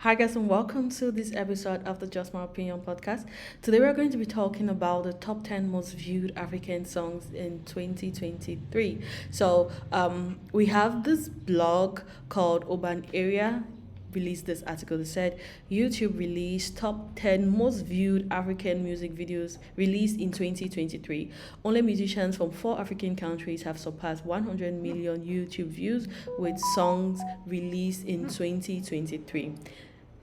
Hi guys and welcome to this episode of the Just My Opinion podcast. Today we're going to be talking about the top 10 most viewed African songs in 2023. We have this blog called Urban Area released this article that said YouTube released top 10 most viewed African music videos released in 2023. Only musicians from 4 African countries have surpassed 100 million YouTube views with songs released in 2023.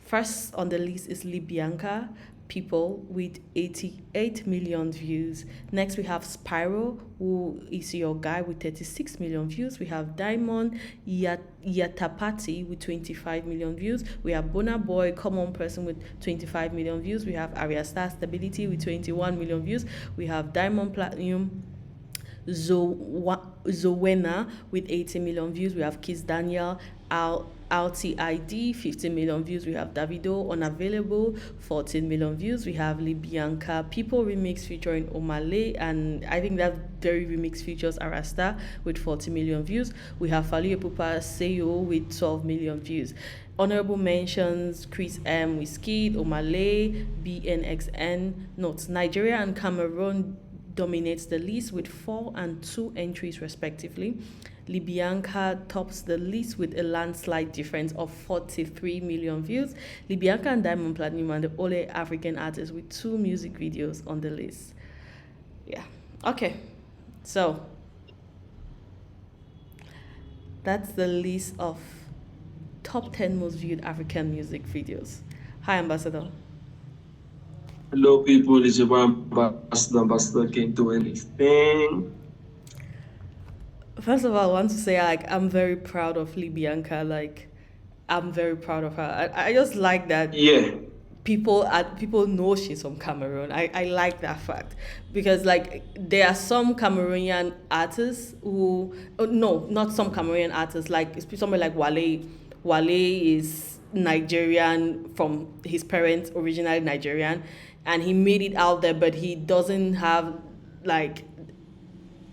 First on the list is libianca People with 88 million views. Next, we have Spyro, who is your guy with 36 million views. We have Diamond Yatapati with 25 million views. We have Bona Boy, common person with 25 million views. We have Arya Star Stability with 21 million views. We have Diamond Platinum Zowena with 80 million views. We have Kiss Daniel, LTID, 15 million views. We have Davido, Unavailable, 14 million views. We have Libianca, People remix featuring Omale, and I think that very remix features Arasta with 40 million views. We have Fally Ipupa Seyo with 12 million views. Honorable mentions: Chris M, Wizkid, Omale, BNXN. Notes: Nigeria and Cameroon dominates the list with 4 and 2 entries respectively. Libianca tops the list with a landslide difference of 43 million views. Libianca and Diamond Platinum are the only African artists with 2 music videos on the list. Yeah. Okay. So that's the list of top 10 most viewed African music videos. Hi, Ambassador. Hello, people. It's your boy Ambassador. Ambassador can't do anything. First of all, I want to say I'm very proud of Libianca. I'm very proud of her. I just like that Yeah, people know she's from Cameroon. I like that fact because there are some Cameroonian artists who no, not some Cameroonian artists, like somebody like Wale. Wale is Nigerian from his parents originally Nigerian, and he made it out there, but he doesn't have like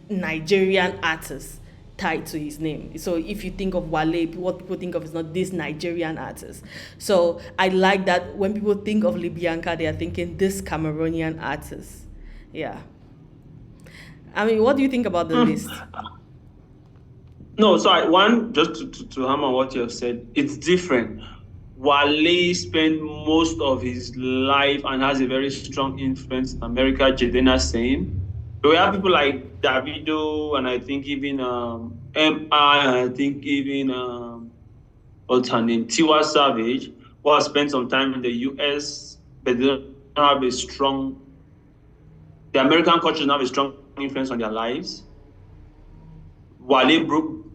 Nigerian artists tied to his name. So if you think of Wale, what people think of is not this Nigerian artist. So I like that when people think of Libianca, they are thinking this Cameroonian artist. Yeah. I mean, what do you think about the list? no, sorry. One, just to hammer what you have said, it's different. Wale spent most of his life and has a very strong influence in America, Jadena saying. But we have people like Davido, and I think even MI, and I think even what's her name, Tiwa Savage, who has spent some time in the US, but they don't have a strong, the American culture doesn't have a strong influence on their lives.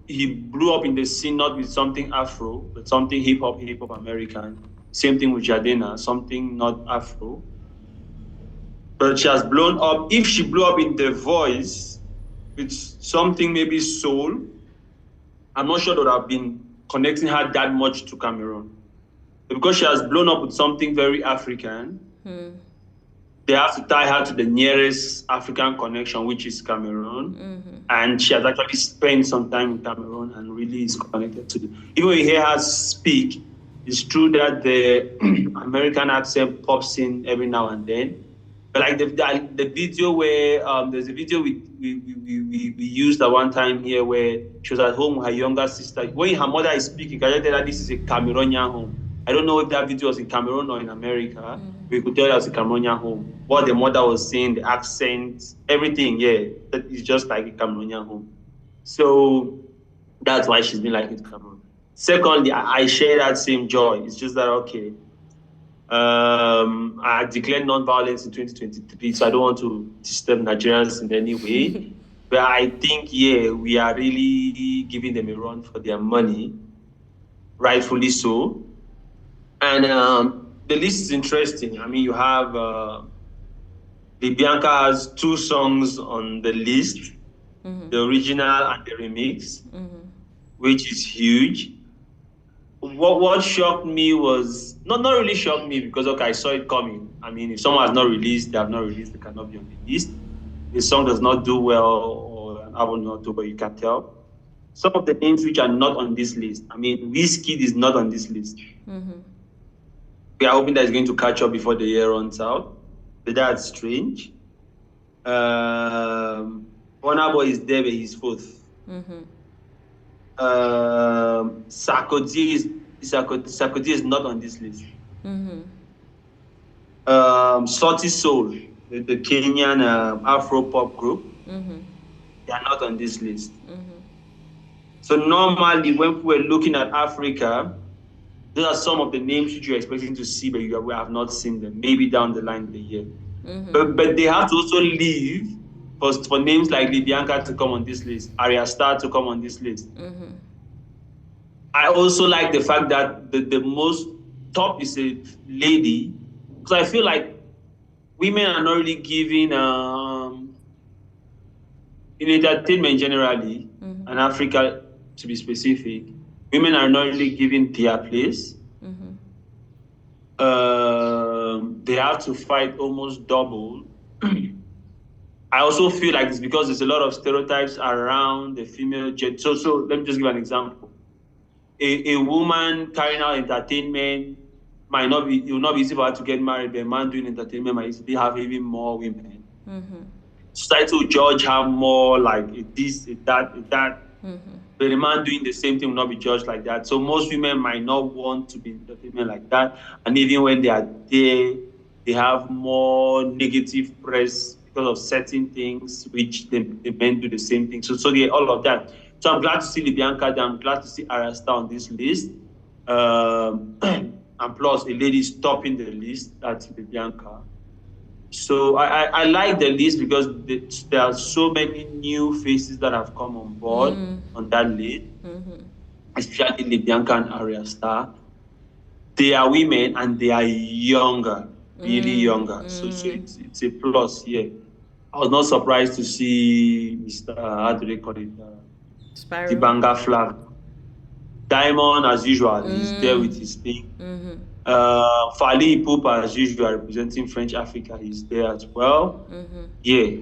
He blew up in the scene not with something Afro, but something hip hop American. Same thing with Jadena, something not Afro. But she has blown up. If she blew up in The Voice with something maybe soul, I'm not sure that I've been connecting her that much to Cameroon. But because she has blown up with something very African, they have to tie her to the nearest African connection, which is Cameroon. And she has actually spent some time in Cameroon and really is connected to it. Even when you hear her speak, it's true that the American accent pops in every now and then. But like the video where there's a video we used at one time here where she was at home with her younger sister. When her mother is speaking, can you tell that this is a Cameroonian home? I don't know if that video was in Cameroon or in America. We could tell that was a Cameroonian home. What the mother was saying, the accent, everything, yeah, that is just like a Cameroonian home. So that's why she's been like it to Cameroon. Secondly, I share that same joy. It's just that, okay, I declared non-violence in 2023, so I don't want to disturb Nigerians in any way. But I think, yeah, we are really giving them a run for their money, rightfully so. And the list is interesting. I mean, you have Bianca has 2 songs on the list, the original and the remix, which is huge. What shocked me was not really shocked me because okay, I saw it coming. I mean, if someone has not released, they have not released, they cannot be on the list. The song does not do well or an album not do well, you can tell. Some of the names which are not on this list. I mean, Wizkid is not on this list. We are hoping that it's going to catch up before the year runs out. But that's strange. Burna Boy is there, but he's fourth. Sarkozy is not on this list. Salty Soul, the Kenyan Afro pop group, they are not on this list. So normally, when we're looking at Africa, those are some of the names which you're expecting to see, but you have not seen them. Maybe down the line in the year. But they have to also leave for names like Libianca to come on this list, Arya Star to come on this list. I also like the fact that the most top is a lady, because I feel like women are not really given in entertainment generally, and Africa to be specific, women are not really given their place. They have to fight almost double. I also feel like it's because there's a lot of stereotypes around the female gender. So let me just give an example. A woman carrying out entertainment it will not be easy for her to get married, but a man doing entertainment might easily have even more women. Society will judge her more like this, that. But the man doing the same thing will not be judged like that. So most women might not want to be in entertainment like that. And even when they are there, they have more negative press because of certain things, which the men do the same thing. So all of that. So I'm glad to see Libianca there. I'm glad to see Arasta on this list. And plus, a lady is topping the list. That's Libianca. So I like the list because there are so many new faces that have come on board on that list, especially Libianca and Arya Star. They are women and they are younger, really younger. So it's a plus here. I was not surprised to see Mr. How do they call it? The Banga flag. Diamond, as usual, is there with his thing. Fali Ipupa, as usual, representing French Africa, is there as well. Yeah.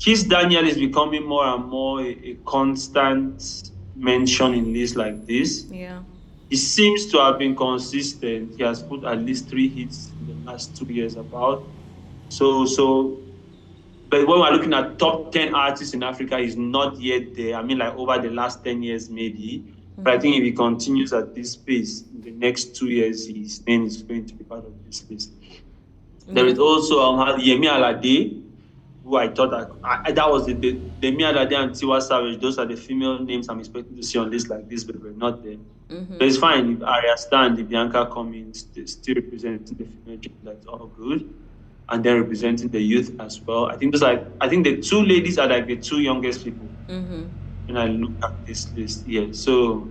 Kiss Daniel is becoming more and more a constant mention in lists like this. Yeah. He seems to have been consistent. He has put at least 3 hits in the last 2 years about. But when we're looking at top 10 artists in Africa, he's not yet there. I mean, like over the last 10 years, maybe. But I think if he continues at this pace, in the next 2 years, his name is going to be part of this list. There is also Yemi Alade, who I thought that was the Yemi Alade and Tiwa Savage. Those are the female names I'm expecting to see on lists like this, but we're not there. But it's fine if Arya Star and Bianca come in, still representing the female gender. That's all good. And then representing the youth as well. I think the 2 ladies are like the 2 youngest people. When I look at this list, yeah. So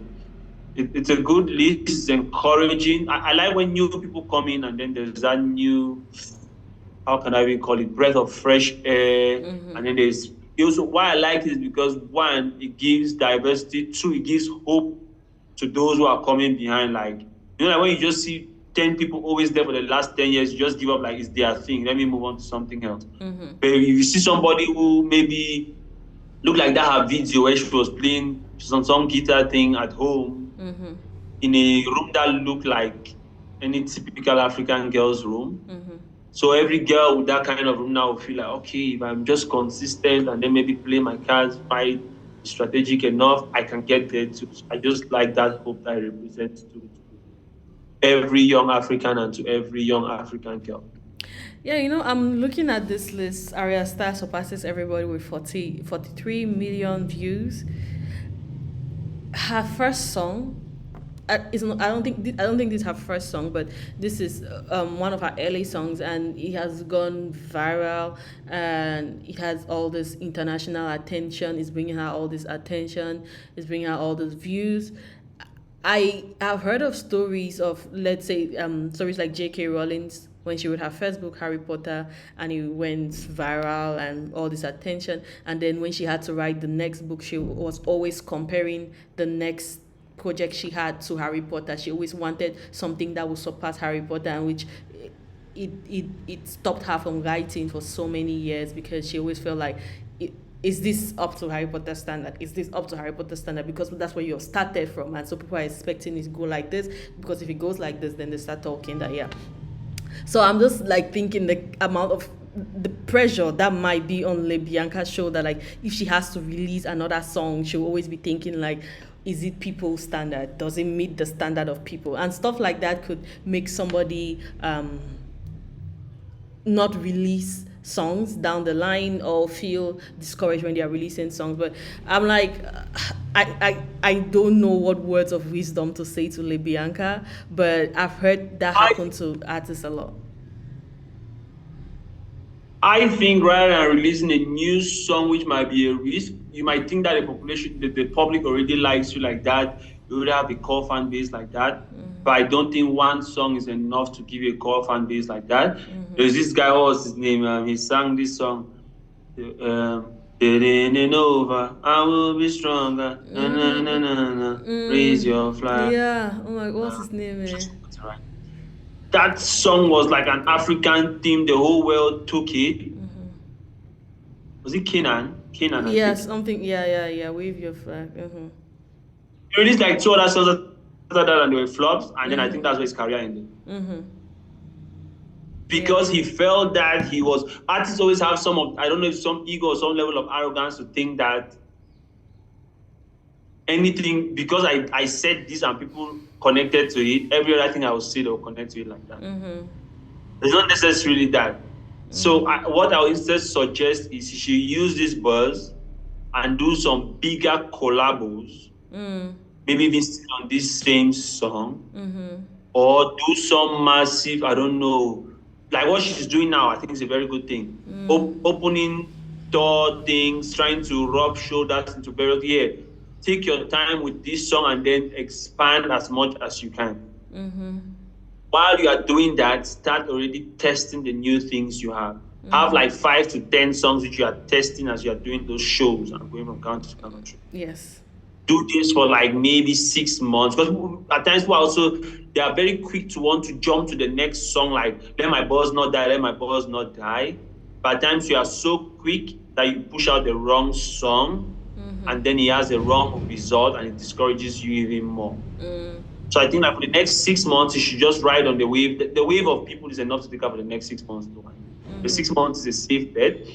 it's a good list. It's encouraging. I like when new people come in and then there's that new, how can I even call it, breath of fresh air. And then there's also why I like it is because 1, it gives diversity. 2, it gives hope to those who are coming behind. Like like when you just see 10 people always there for the last 10 years, you just give up like it's their thing. Let me move on to something else. But if you see somebody who maybe looked like that her video where she was playing some guitar thing at home in a room that looked like any typical African girl's room. So every girl with that kind of room now will feel like, okay, if I'm just consistent and then maybe play my cards, fight strategic enough, I can get there too. So I just like that hope that I represent to every young African and to every young African girl. Yeah, I'm looking at this list. Arya Star surpasses everybody with 43 million views. Her first song is not, I don't think this is her first song, but this is one of her early songs, and it has gone viral, and it has all this international attention. It's bringing her all this attention. It's bringing her all these views. I have heard of stories of, let's say, stories like J.K. Rowling's when she wrote her first book, Harry Potter, and it went viral and all this attention. And then when she had to write the next book, she was always comparing the next project she had to Harry Potter. She always wanted something that would surpass Harry Potter, and which it stopped her from writing for so many years because she always felt like, is this up to Harry Potter standard? Is this up to Harry Potter standard? Because that's where you started from, and so people are expecting it to go like this. Because if it goes like this, then they start talking that So I'm just like thinking the amount of the pressure that might be on libianca's shoulder, like if she has to release another song, she'll always be thinking like, is it people's standard, does it meet the standard of people, and stuff like that could make somebody not release songs down the line or feel discouraged when they are releasing songs. But I'm like, I don't know what words of wisdom to say to libianca, but I've heard that I happen to artists a lot. I think rather than releasing a new song, which might be a risk, you might think that the population, the public already likes you like that. You already have a core fan base like that. But I don't think one song is enough to give you a core fan base like that. There's this guy, what was his name? He sang this song. It ain't over. I will be stronger. Na, na, na, na, na. Raise your flag. Yeah, oh my, what's his name, Just right. That song was like an African theme. The whole world took it. Was it Canaan? Canaan, I Yeah, think. something, yeah, wave your flag. He released like two other songs after that, and they were flops. And then I think that's where his career ended. Because he felt that he was, artists always have some of, I don't know if some ego or some level of arrogance to think that anything, because I said this and people connected to it, every other thing I will say they'll connect to it like that. It's not necessarily that. So what I would instead suggest is you should use this buzz and do some bigger collabos, maybe even still on this same song, or do some massive, I don't know, like what she's doing now. I think is a very good thing. Opening door things, trying to rub shoulders into various. Yeah, take your time with this song and then expand as much as you can. While you are doing that, start already testing the new things you have. Have like 5 to 10 songs which you are testing as you are doing those shows and going from country to country. Yes. Do this for like maybe 6 months, because at times people also, they are very quick to want to jump to the next song, like let my boss not die, let my boss not die. But at times you are so quick that you push out the wrong song, and then he has a wrong result and it discourages you even more. So I think that for the next 6 months, you should just ride on the wave. The wave of people is enough to take up for the next 6 months. The 6 months is a safe bet.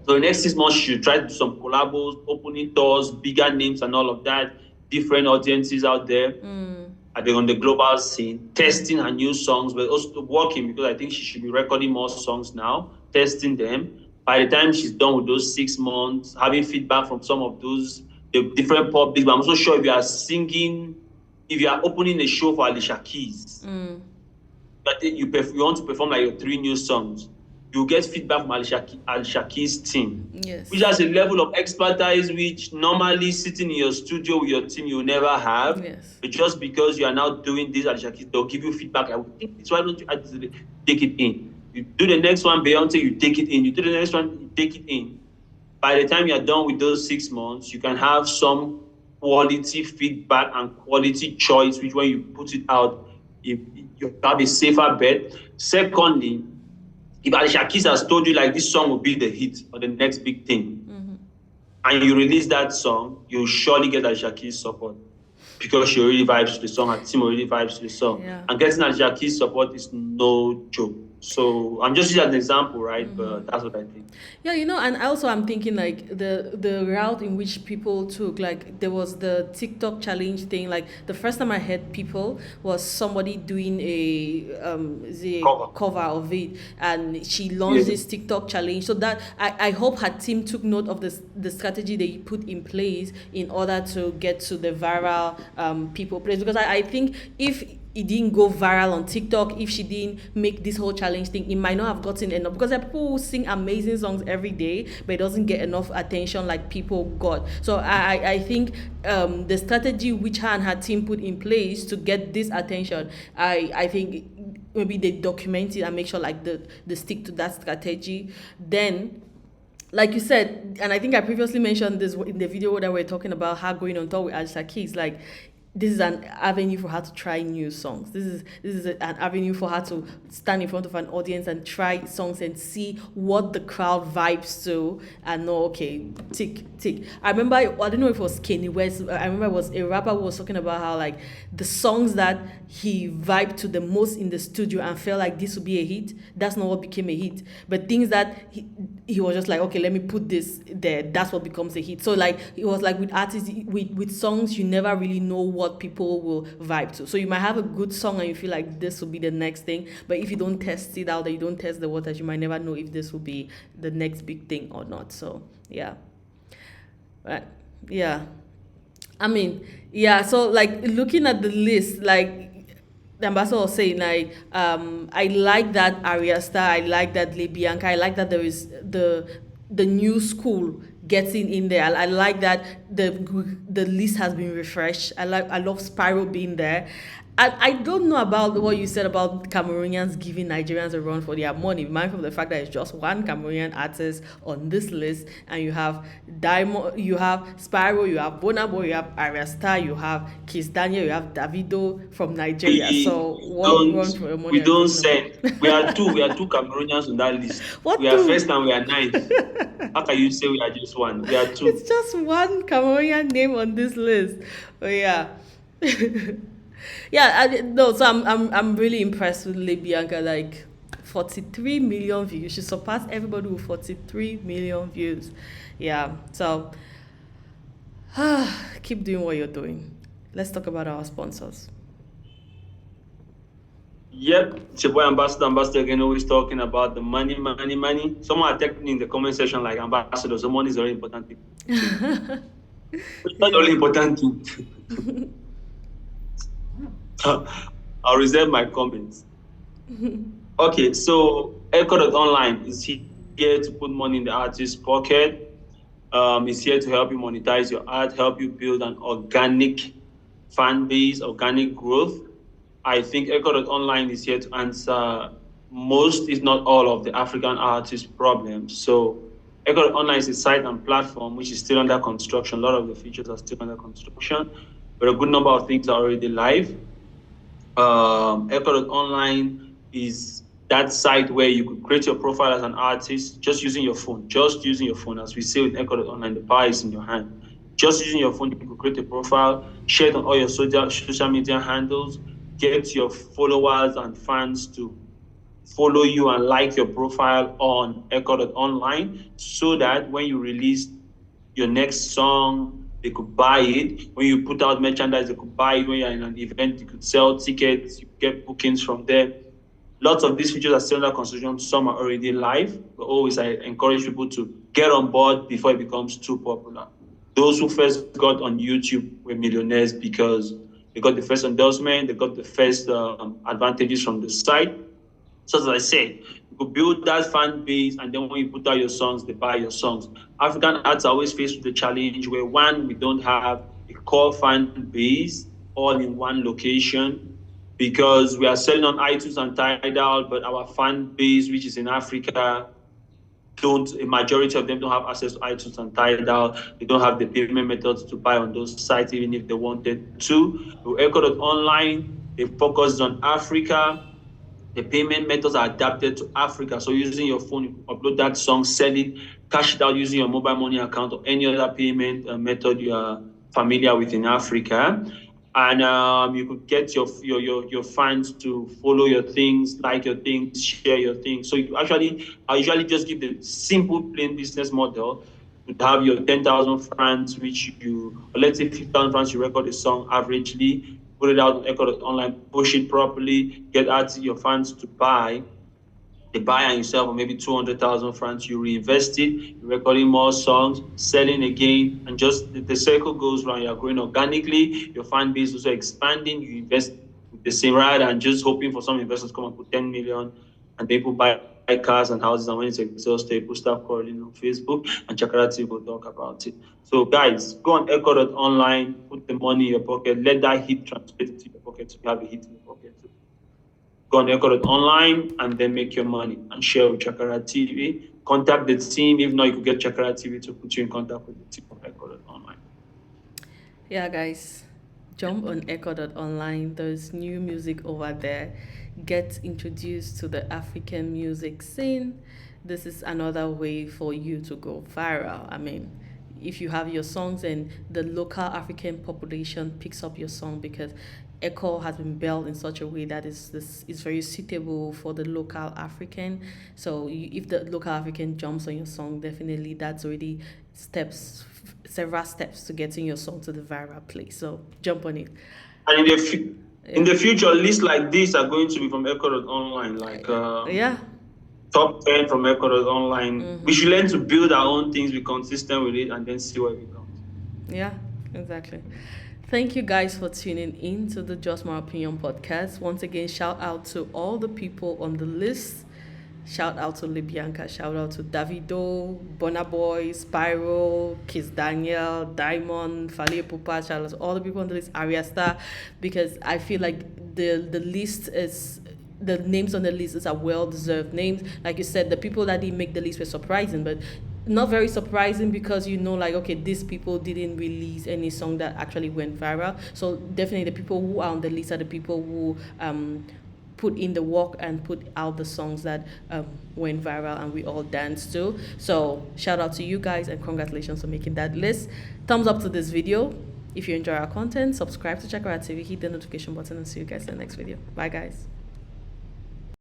So the next 6 months, you should try to do some collabos, opening doors, bigger names and all of that, different audiences out there on the global scene, testing her new songs, but also working, because I think she should be recording more songs now, testing them. By the time she's done with those 6 months, having feedback from some of those, the different publics. But I'm also sure if you are singing, if you are opening a show for Alicia Keys, that you want to perform like your 3 new songs, you get feedback from Alicia Keys' team, which has a level of expertise which normally sitting in your studio with your team you will never have. But just because you are now doing this, Alicia Keys, they'll give you feedback. I would think this. Why don't you take it in? You do the next one, Beyonce, you take it in. You do the next one, you take it in. By the time you're done with those 6 months, you can have some quality feedback and quality choice, which when you put it out, you have a safer bet. Secondly, if Alicia Keys has told you like this song will be the hit or the next big thing, and you release that song, you'll surely get Alicia Keys support, because she already vibes to the song, her team already vibes to the song. And getting Alicia Keys support is no joke. So I'm just using an example, right? But that's what I think. Yeah, and also I'm thinking like the route in which people took, like there was the TikTok challenge thing. Like the first time I heard people was somebody doing the cover of it, and she launched this TikTok challenge. So that I hope her team took note of the strategy they put in place in order to get to the viral people place, because I think if it didn't go viral on TikTok, if she didn't make this whole challenge thing, it might not have gotten enough, because there are people who sing amazing songs every day, but it doesn't get enough attention like people got. So I think the strategy which her and her team put in place to get this attention, I think maybe they document it and make sure like they stick to that strategy. Then, like you said, and I think I previously mentioned this in the video that we're talking about her going on tour with Alicia Keys, like this is an avenue for her to try new songs. This is an avenue for her to stand in front of an audience and try songs and see what the crowd vibes to and know, okay, tick tick. I remember, I don't know if it was Kanye West. I remember it was a rapper who was talking about how like the songs that he vibed to the most in the studio and felt like this would be a hit. That's not what became a hit. But things that he was just like, okay, let me put this there. That's what becomes a hit. So like it was like with artists, with songs, you never really know what people will vibe to. So you might have a good song and you feel like this will be the next thing, but if you don't test it out, and you don't test the waters, you might never know if this will be the next big thing or not. So yeah, right, yeah. I mean, yeah. So like looking at the list, like the ambassador was saying, like I like that Arya Star, I like that libianca, I like that there is the new school getting in there. I like that the list has been refreshed. I love Spyro being there. I don't know about what you said about Cameroonians giving Nigerians a run for their money. Mindful of the fact that it's just one Cameroonian artist on this list, and you have Diamond, you have Spyro, you have Bonabo, you have Arya Star, you have Kiss Daniel, you have Davido from Nigeria. We So what don't run for your money we are you don't talking about? send. We are two Cameroonians on that list. We What are first two? and we are ninth. How can you say we are just one? We are It's two. just one Cameroonian name on this list. Oh yeah. Yeah, no, so I'm really impressed with Libianca. Like 43 million views. She surpassed everybody with 43 million views. Yeah. So keep doing what you're doing. Let's talk about our sponsors. Yep, it's your boy Ambassador again, always talking about the money, money, money. Someone attacked me in the comment section like Ambassador, so money is a very important thing to you. It's not the only Yeah. important thing. I'll reserve my comments. Okay, so Echo.online is here to put money in the artist's pocket. It's here to help you monetize your art, help you build an organic fan base, organic growth. I think Echo.online is here to answer most, if not all, of the African artists' problems. So Echo.online is a site and platform which is still under construction. A lot of the features are still under construction, but a good number of things are already live. Echo.online is that site where you could create your profile as an artist just using your phone. Just using your phone. As we say with Echo.online, the power is in your hand. Just using your phone, you could create a profile, share it on all your social media handles, get your followers and fans to follow you and like your profile on Echo.online so that when you release your next song, they could buy it. When you put out merchandise, they could buy it. When you're in an event, you could sell tickets, you get bookings from there. Lots of these features are still under construction. Some are already live, but always I encourage people to get on board before it becomes too popular. Those who first got on YouTube were millionaires because they got the first endorsement, they got the first advantages from the site. So as I said, you could build that fan base, and then when you put out your songs, they buy your songs. African arts are always faced with the challenge where one, we don't have a core fan base all in one location because we are selling on iTunes and Tidal, but our fan base, which is in Africa, don't a majority of them don't have access to iTunes and Tidal. They don't have the payment methods to buy on those sites, even if they wanted to. With Echo.online, they focus on Africa. The payment methods are adapted to Africa. So using your phone, you upload that song, sell it, cash it out using your mobile money account or any other payment method you are familiar with in Africa. And you could get your fans to follow your things, like your things, share your things. So I usually just give the simple plain business model to have your 10,000 francs, which or let's say 50,000 francs, you record a song averagely, put it out on Echo.online, push it properly, get out to your fans to buy. They buy and you sell for maybe 200,000 francs, you reinvest it, you're recording more songs, selling again, and just the circle goes round. You're growing organically, your fan base is also expanding, you invest with the same ride and just hoping for some investors to come and put 10 million and people buy cars and houses, and when it's exhausted, people start calling on Facebook and Chakarati will talk about it. So guys, go on Echo.online, put the money in your pocket, let that heat translate into your pocket so you have a heat in your pocket. So go on Echo.online and then make your money and share with Chakara TV. Contact the team. If not, you could get Chakara TV to put you in contact with the team of Echo.online. Yeah, guys. jump on echo.online. There's new music over there. Get introduced to the African music scene. This is another way for you to go viral. I mean, if you have your songs and the local African population picks up your song, because Echo has been built in such a way that is very suitable for the local African. So if the local African jumps on your song, definitely that's already several steps to getting your song to the viral place. So jump on it. And in Yeah. the future, lists like this are going to be from Echo.online, like Yeah. top 10 from Echo.online. We should learn to build our own things, be consistent with it, and then see where it becomes. Yeah, exactly. Thank you guys for tuning in to the Just My Opinion podcast. Once again, shout out to all the people on the list. Shout out to Libianca, shout out to Davido, Bonaboy, Spyro, Kiss Daniel, Diamond, Fali Pupa, shout out to all the people on the list, Arya Star, because I feel like the list is the names on the list are well deserved names. Like you said, the people that didn't make the list were surprising, but not very surprising because like, okay, these people didn't release any song that actually went viral. So definitely the people who are on the list are the people who put in the work and put out the songs that went viral and we all danced to. So shout out to you guys and congratulations for making that list. Thumbs up to this video. If you enjoy our content, subscribe to check our activity, hit the notification button, and see you guys in the next video. Bye guys.